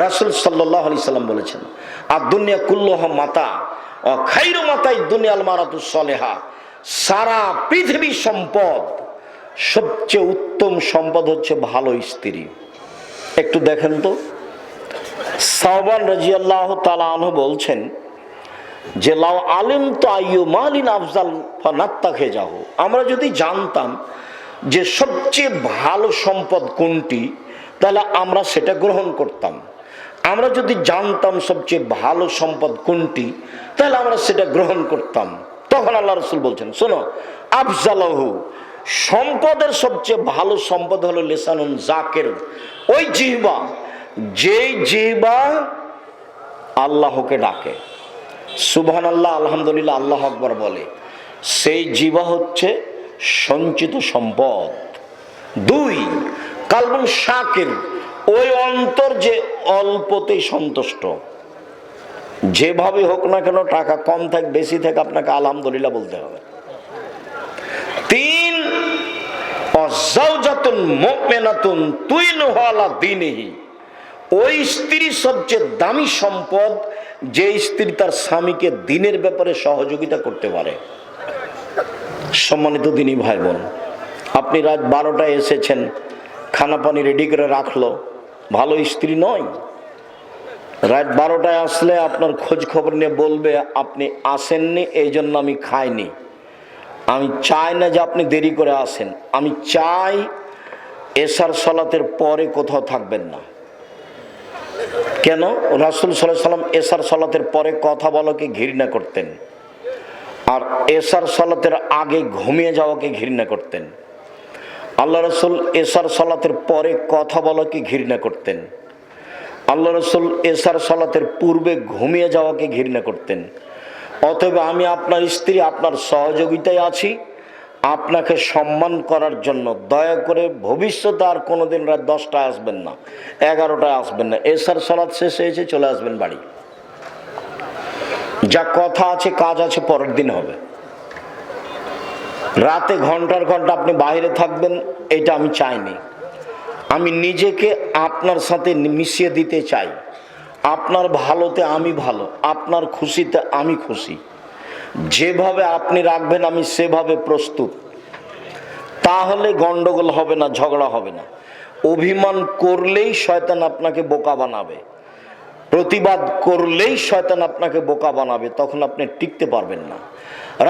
রাসূল সাল্লাল্লাহু আলাইহি সাল্লাম বলেছেন, আর দুনিয়া কুল্লুহা মাতা ও খাইরু মাতাই দুনিয়াল মারাতুস সালেহা। সারা পৃথিবীর সম্পদ, সবচেয়ে উত্তম সম্পদ হচ্ছে ভালো স্ত্রী। একটু দেখেন তো, সাওবান রাদিয়াল্লাহু তাআলা আনহু বলছেন যে লাউ আলিম তো আইয়ু মালিন আফজাল ফানাত্তাখে যাও, আমরা যদি জানতাম যে সবচেয়ে ভালো সম্পদ কোনটি, তাহলে আমরা সেটা গ্রহণ করতাম। আমরা যদি জানতাম সবচেয়ে ভালো সম্পদ কোনটি, তাহলে আমরা সেটা গ্রহণ করতাম। তখন আল্লাহ রাসূল বলছেন, শোনো, আফজালহু, সম্পদের সবচেয়ে ভালো সম্পদ হলো লিসানুন জাকির, ওই জিহ্বা, যেই জিহ্বা আল্লাহকে ডাকে, সুবহানাল্লাহ, আলহামদুলিল্লাহ, আল্লাহু আকবার বলে, সেই জিহ্বা হচ্ছে সঞ্চিত সম্পদ। 2, কালবুন শাকির, ওই অন্তর যে অল্পতেই সন্তুষ্ট, যেভাবে হোক না কেন, টাকা কম থাক বেশি থাক, আপনাকে আলহামদুলিল্লাহ বলতে হবে। 3, অজাওজাতুন মুমিনাতুন তুইনুহু আলা দীনিহি, ওই স্ত্রী সবচেয়ে দামি সম্পদ, যে স্ত্রী তার স্বামীকে দ্বীনের ব্যাপারে সহযোগিতা করতে পারে। সম্মানিত দ্বীনী ভাই বোন, আপনি রাত 12টায় এসেছেন, খানা পানি রেডি করে রাখলো, ভালো স্ত্রী নয়। রাত 12টায় আসলে আপনার খোঁজ খবর নিয়ে বলবে আপনি আসেননি, এই জন্য আমি খাইনি। আমি চাই না যে আপনি দেরি করে আসেন, আমি চাই এশার সালাতের পরে কোথাও থাকবেন না। কেন? রাসূল সাল্লাল্লাহু আলাইহি সাল্লাম এশার সালাতের পরে কথা বলাকে ঘৃণা করতেন, আর এশার সালাতের আগে ঘুমিয়ে যাওয়াকে ঘৃণা করতেন। আল্লাহ রাসূল এশার সালাতের পরে কথা বলাকে ঘৃণা করতেন। আল্লাহ রাসূল এশার সালাতের পূর্বে ঘুমিয়ে যাওয়াকে ঘৃণা করতেন। অতএব আমি আপনার স্ত্রী, আপনার সহযোগিতায় আছি, আপনাকে সম্মান করার জন্য দয়া করে ভবিষ্যতে আর কোনোদিন রাত 10টায় আসবেন না, 11টায় আসবেন না, এশার সালাত শেষ হয়েছে চলে আসবেন বাড়ি। যা কথা আছে কাজ আছে পরের দিন হবে। রাতে ঘন্টার ঘন্টা আপনি বাইরে থাকবেন, এটা আমি চাইনি। আমি নিজেকে আপনার সাথে মিশিয়ে দিতে চাই। আপনার ভালোতে আমি ভালো, আপনার খুশিতে আমি খুশি। যেভাবে আপনি রাখবেন আমি সেভাবে প্রস্তুত। তাহলে গন্ডগোল হবে না, ঝগড়া হবে না। অভিমান করলেই শয়তান আপনাকে বোকা বানাবে, প্রতিবাদ করলেই শয়তান আপনাকে বোকা বানাবে, তখন আপনি টিকতে পারবেন না।